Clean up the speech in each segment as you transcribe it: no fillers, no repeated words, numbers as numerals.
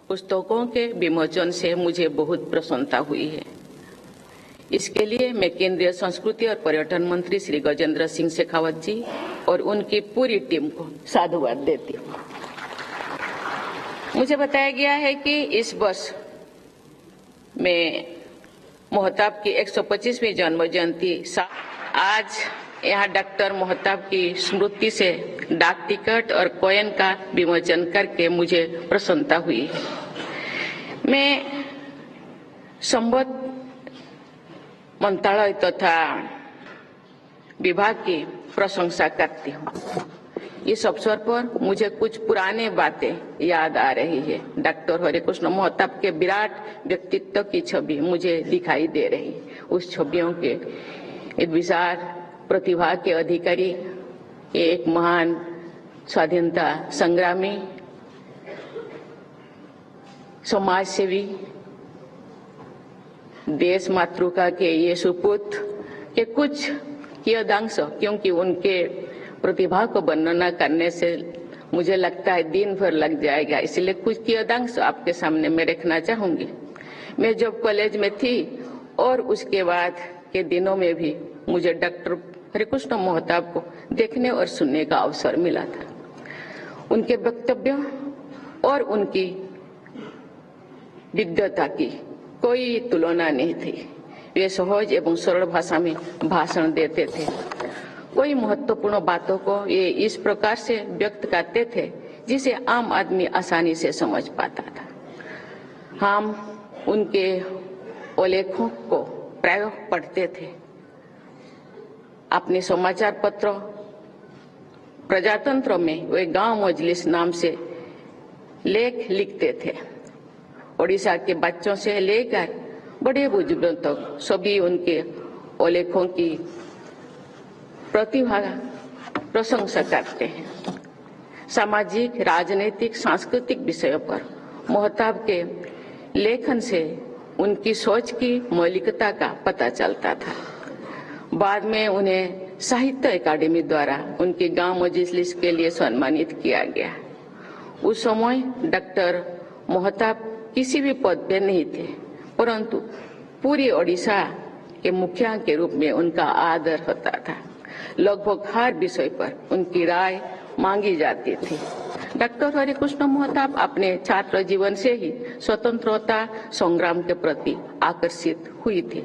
पुस्तकों के विमोचन से मुझे बहुत प्रसन्नता हुई है। इसके लिए मैं केंद्रीय संस्कृति और पर्यटन मंत्री श्री गजेंद्र सिंह शेखावत जी और उनकी पूरी टीम को साधुवाद देती हूँ। मुझे बताया गया है कि इस वर्ष में मोहताब की 125वीं जन्म जयंती आज यहाँ डॉक्टर मोहताब की स्मृति से डाक टिकट और कॉइन का विमोचन करके मुझे प्रसन्नता हुई है। मैं संबद्ध मंत्रालय तथा विभाग की प्रशंसा करती हूँ। इस अवसर पर मुझे कुछ पुराने बातें याद आ रही है। डॉक्टर हरिकृष्ण मोहताब के विराट व्यक्तित्व की छवि मुझे दिखाई दे रही है। उस छवियों के विशाल प्रतिभा के अधिकारी, एक महान स्वाधीनता संग्रामी, समाज सेवी, देश मातृका के ये सुपुत्र के कुछ कियदांश, क्योंकि उनके प्रतिभा को वर्णना करने से मुझे लगता है दिन भर लग जाएगा, इसलिए कुछ कियदांश आपके सामने मैं रखना चाहूंगी। मैं जब कॉलेज में थी और उसके बाद के दिनों में भी मुझे डॉक्टर हरिकृष्ण मोहताब को देखने और सुनने का अवसर मिला था। उनके वक्तव्यों और उनकी विद्वता की कोई तुलना नहीं थी। वे सहज एवं सरल भाषा में भाषण देते थे। कोई महत्वपूर्ण बातों को ये इस प्रकार से व्यक्त करते थे जिसे आम आदमी आसानी से समझ पाता था। हम उनके उल्लेखों को प्रायः पढ़ते थे। अपने समाचार पत्रों प्रजातंत्र में वे गांव मजलिस नाम से लेख लिखते थे। ओडिशा के बच्चों से लेकर बड़े बुजुर्गों तक सभी उनके उल्लेखों की प्रतिभा प्रशंसा करते हैं। सामाजिक, राजनीतिक, सांस्कृतिक विषयों पर मोहताब के लेखन से उनकी सोच की मौलिकता का पता चलता था। बाद में उन्हें साहित्य अकादमी द्वारा उनके गांव मजलिस के लिए सम्मानित किया गया। उस समय डॉक्टर मोहताब किसी भी पद पे नहीं थे, परंतु पूरी ओडिशा के मुखिया के रूप में उनका आदर होता था। लगभग हर विषय पर उनकी राय मांगी जाती थी। डॉक्टर हरिकृष्ण मोहताब अपने छात्र जीवन से ही स्वतंत्रता संग्राम के प्रति आकर्षित हुई थी।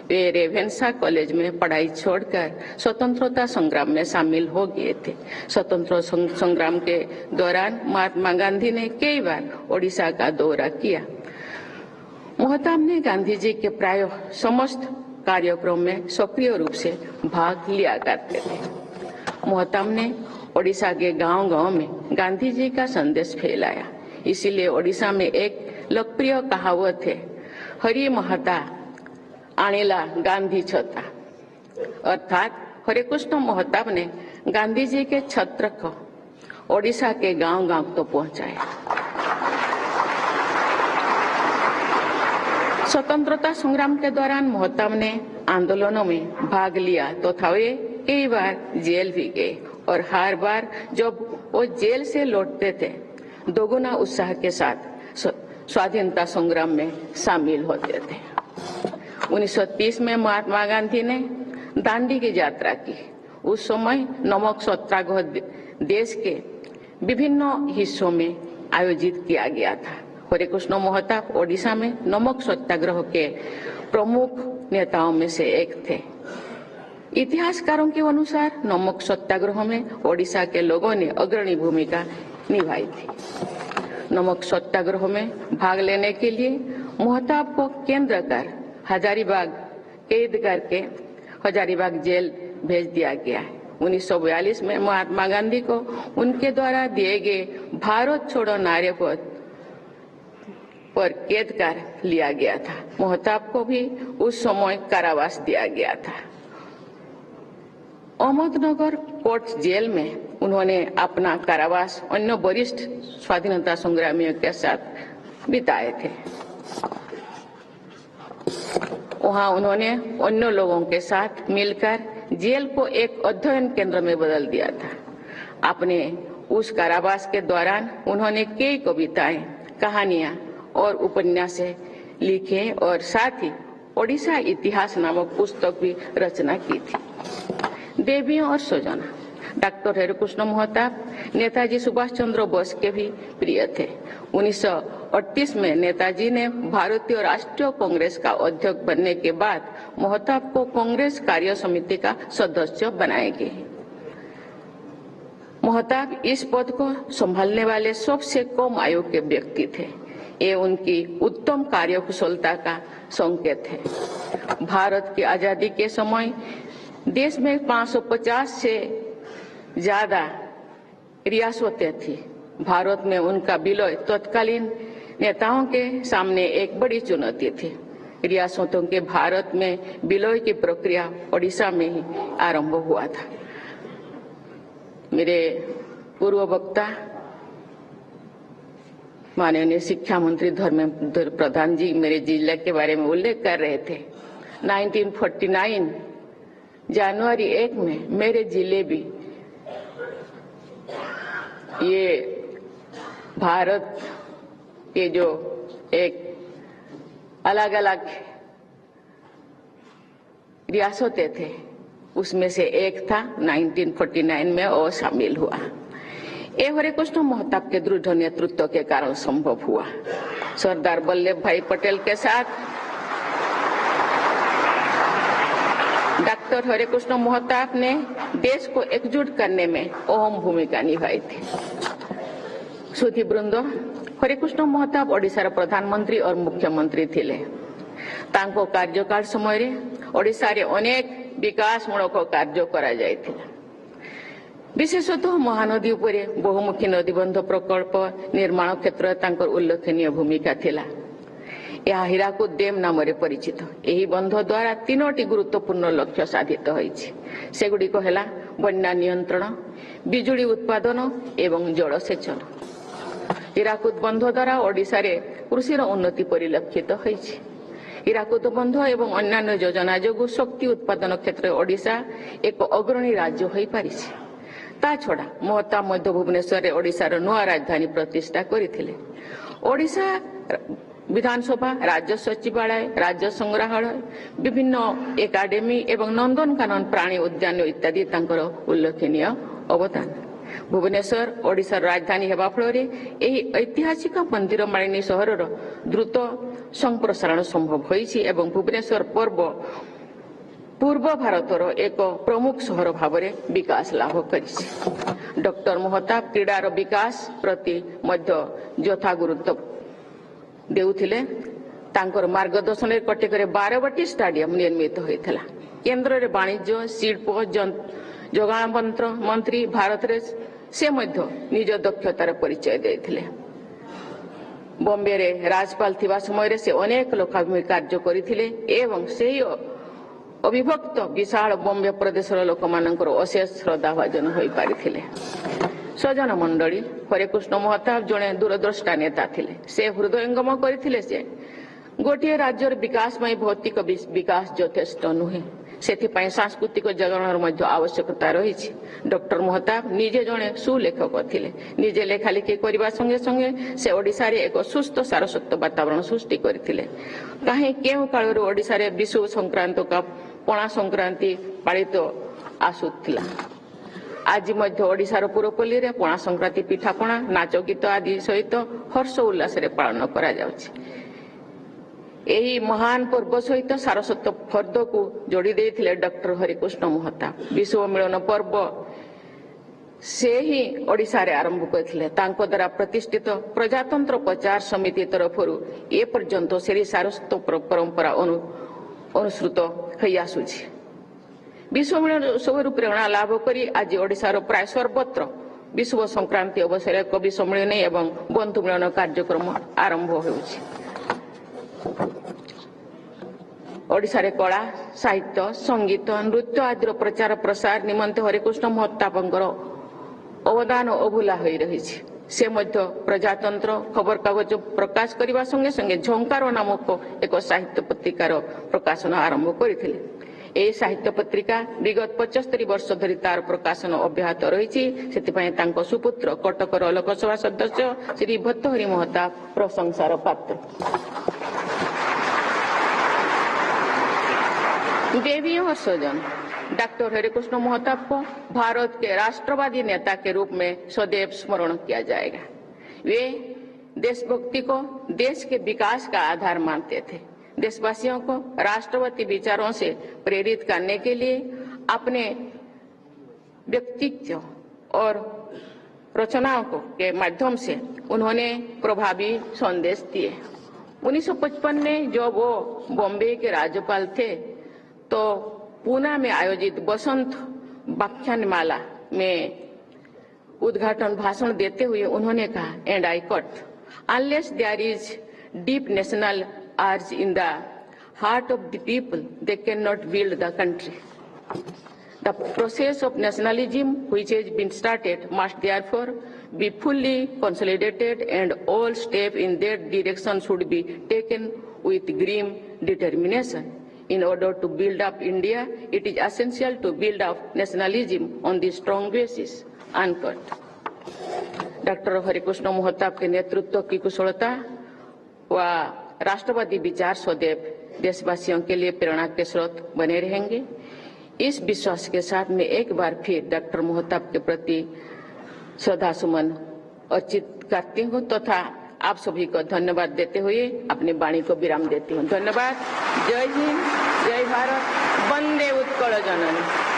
वे रेवेन्सा कॉलेज में पढ़ाई छोड़कर स्वतंत्रता संग्राम में शामिल हो गए थे। स्वतंत्रता संग्राम के दौरान महात्मा गांधी ने कई बार ओडिशा का दौरा किया। मोहताब ने गांधी जी के प्राय समस्त कार्यक्रम में सक्रिय रूप से भाग लिया करते थे। मोहताब ने ओडिशा के गांव-गांव में गांधी जी का संदेश फैलाया। इसीलिए ओडिशा में एक लोकप्रिय कहावत है, हरि महता आनेला गांधी छता, अर्थात हरिकृष्ण मोहताब ने गांधी जी के छत्र को ओडिशा के गांव-गांव तो पहुंचाया। स्वतंत्रता संग्राम के दौरान मोहताब ने आंदोलनों में भाग लिया तो वे कई बार जेल भी गए और हर बार जब वो जेल से लौटते थे दोगुना उत्साह के साथ स्वाधीनता संग्राम में शामिल होते थे। 1930 में महात्मा गांधी ने दांडी की यात्रा की। उस समय नमक सत्याग्रह देश के विभिन्न हिस्सों में आयोजित किया गया था। हरिकृष्ण मोहताब ओडिशा में नमक सत्याग्रह के प्रमुख नेताओं में से एक थे। इतिहासकारों के अनुसार नमक सत्याग्रह में ओडिशा के लोगों ने अग्रणी भूमिका निभाई थी। नमक सत्याग्रह में भाग लेने के लिए मोहताब को केंद्र कर हजारीबाग कैद करके हजारीबाग जेल भेज दिया गया। 1942 में महात्मा गांधी को उनके द्वारा दिए गए भारत छोड़ो नारे पर कैद कर लिया गया था। मोहताब को भी उस समय कारावास दिया गया था। अहमदनगर कोर्ट जेल में उन्होंने अपना कारावास अन्य वरिष्ठ स्वाधीनता संग्रामियों के साथ बिताए थे। वहां उन्होंने अन्य लोगों के साथ मिलकर जेल को एक अध्ययन केंद्र में बदल दिया था। अपने उस कारावास के दौरान उन्होंने कई कविताएं, कहानियां और उपन्यास लिखे और साथ ही ओडिशा इतिहास नामक पुस्तक भी रचना की थी। देवियों और स्वजन। डॉक्टर हरिकृष्ण मोहताब नेताजी सुभाष चंद्र बोस के भी प्रिय थे। 1938 में नेताजी ने भारतीय राष्ट्रीय कांग्रेस का अध्यक्ष बनने के बाद मोहताब को कांग्रेस कार्य समिति का सदस्य बनाए गए। मोहताब इस पद को संभालने वाले सबसे कम आयु के व्यक्ति थे। ये उनकी उत्तम कार्यकुशलता का संकेत है। भारत की आजादी के समय देश में 550 से ज्यादा रियासतें थी। भारत में उनका विलय तत्कालीन नेताओं के सामने एक बड़ी चुनौती थी। रियासतों के भारत में विलय की प्रक्रिया ओडिशा में ही आरंभ हुआ था। मेरे पूर्व वक्ता माननीय शिक्षा मंत्री धर्मेंद्र प्रधान जी मेरे जिला के बारे में उल्लेख कर रहे थे। 1949 जनवरी 1 में मेरे जिले भी ये भारत के जो एक अलग अलग रियासतें थे उसमें से एक था। 1949 में वो शामिल हुआ। ये हरिकृष्ण मोहताब के दृढ़ नेतृत्व के कारण संभव हुआ। सरदार वल्लभ भाई पटेल के साथ डॉक्टर हरिकृष्ण मोहताब ने देश को एकजुट करने में अहम भूमिका निभाई थी। सुधी वृंद, हरिकृष्ण मोहताब ओडिशार प्रधानमंत्री और मुख्यमंत्री थिले। तांको कार्यकाल समय ओडिशा रे अनेक विकासमूलक कार्य करा जायथिला। विशेषतः महानदी उपरे बहुमुखी नदीबंध प्रकल्प निर्माण क्षेत्र तांकर उल्लेखनीय भूमिका थिला। यह हीराकुद डैम नाम परिचित। यही बंध द्वारा 3टी गुरुत्वपूर्ण लक्ष्य साधित होइछि। सेगुड़िक हेला बन्या नियंत्रण, बिजुली उत्पादन एवं जलसेचन। हीराकुद बंध द्वारा ओडिशा रे कृषि उन्नति परिलक्षित होइछि। हीराकुद बंध एवं अन्यान्य योजना जोगु शक्ति उत्पादन क्षेत्र ओडिशा एक अग्रणी राज्य होई पारिछि। ता छड़ा मोहताब मध्य भुवनेश्वर ओडिशार नुआ राजधानी प्रतिष्ठा करथिले। ओडिशा विधानसभा, राज्य सचिवालय, राज्य संग्रहालय, विभिन्न एकाडेमी एवं नंदनकानन प्राणी उद्यान इत्यादि तांकर उल्लेखनीय अवदान। भुवनेश्वर ओडिशार राजधानी हेबा फଳରେ ଏହି ऐतिहासिक मंदिर मालिनी सहरर द्रुत संप्रसारण संभव होइछि एवं भुवनेश्वर पूर्व भारतर एक प्रमुख सहर भावरे विकास लाभ करिछि। डॉक्टर मोहताब क्रीडार विकास प्रति मध्य यथा गुरुत्व देउथिले। तांकर मार्गदर्शन कटकरे 12 स्टाडियम निर्मित होइथिला। केंद्र रे वाणिज्य, शिल्प, जोगाण मंत्री भारत रे से मध्य निज दक्षतार परिचय देथिले। बॉम्बे रे राज्यपाल थिबा समय रे से अनेक लोकाभिमुखी कार्य करिथिले एवं सेही अविभक्त विशाल बॉम्बे प्रदेशर लोकमानंकर अशेष श्रद्धाभाजन होई पारिथिले। स्वजन मंडली, हरिकृष्ण मोहताब जड़े दूरद्रष्टा नेता थिले। से हृदयंगम करथिले से गोटे राज्यर विकास में भौतिक विकास यथेष्ट नुहे, सेथिपाई सांस्कृतिक जगरणर मध्य आवश्यकता रहिछि। डॉक्टर मोहताब निजे जड़े सुलेखक थिले। निजे लेखालेखी करबा संगे संगे से ओडिशा रे एक सुस्थ सारस्वत वातावरण सृष्टि करथिले। काहे केउ कालर ओडिशा रे विषु संक्रांत का पणा संक्रांति पालित आसुथिला। आज मध्य ओडिशार पुरपल्ली रे पणा संक्रांति पिठापणा, नाच गीत आदि सहित हर्ष उल्लास रे पालन करा जाउछि। एही महान पर्व सहित सारस्वत फर्द को जोड़ी देथिले डॉक्टर हरिकृष्ण मोहताब। विश्व मिलन पर्व से ही ओडिशा रे आरंभ करथिले। तांको द्वारा प्रतिष्ठित प्रजातंत्र प्रचार समिति तरफरु ए पर्यंत सेरी सारस्वत परंपरा अनुसृत होई आसुछि। विश्व मिलन उत्सव प्रेरणा लाभ करी आज ओडिशार प्राय सर्वत्र विश्व संक्रांति अवसर कवि सम्मेलन एवं बंधु मिलन कार्यक्रम आरंभ होउछि। ओडिशा रे कला, साहित्य, संगीत, नृत्य आदि प्रचार प्रसार निमंते हरिकृष्ण मोहताबंकर अवदान अभूला होई रहिछि। से मध्य प्रजातंत्र खबर कागज प्रकाश करने संगे संगे झंकार नामक एक साहित्य पत्रिकार प्रकाशन आरंभ करथिले। ए साहित्य पत्रिका विगत 75 वर्ष धरी तार प्रकाशन अब्याहत रही सुपुत्र कटकर लोकसभा सदस्य श्री भर्तृहरि महताब प्रशंसार पात्र। देवी और स्वजन डॉक्टर हरिकृष्ण महताब को भारत के राष्ट्रवादी नेता के रूप में सदैव स्मरण किया जाएगा। वे देशभक्ति को देश के विकास का आधार मानते थे। देशवासियों को राष्ट्रवादी विचारों से प्रेरित करने के लिए अपने व्यक्तित्व और रचनाओं के माध्यम से उन्होंने प्रभावी संदेश दिए। 1955 में जब वो बॉम्बे के राज्यपाल थे तो पूना में आयोजित बसंत व्याख्यानमाला में उद्घाटन भाषण देते हुए उन्होंने कहा, and I quote, unless there is deep national urge in the heart of the people, they cannot build the country. The process of nationalism which has been started must therefore be fully consolidated, and all steps in that direction should be taken with grim determination. In order to build up India, it is essential to build up nationalism on the strong basis. Unquote. Doctor Harekrushna Mahtab के नेतृत्व की कुशलता व राष्ट्रवादी विचार सदैव देशवासियों के लिए प्रेरणा के स्रोत बने रहेंगे। इस विश्वास के साथ मैं एक बार फिर डॉक्टर महताब के प्रति श्रद्धा सुमन अर्पित करती हूँ तथा आप सभी को धन्यवाद देते हुए अपनी वाणी को विराम देती हूँ। धन्यवाद। जय हिंद, जय भारत, वंदे उत्कल जननी।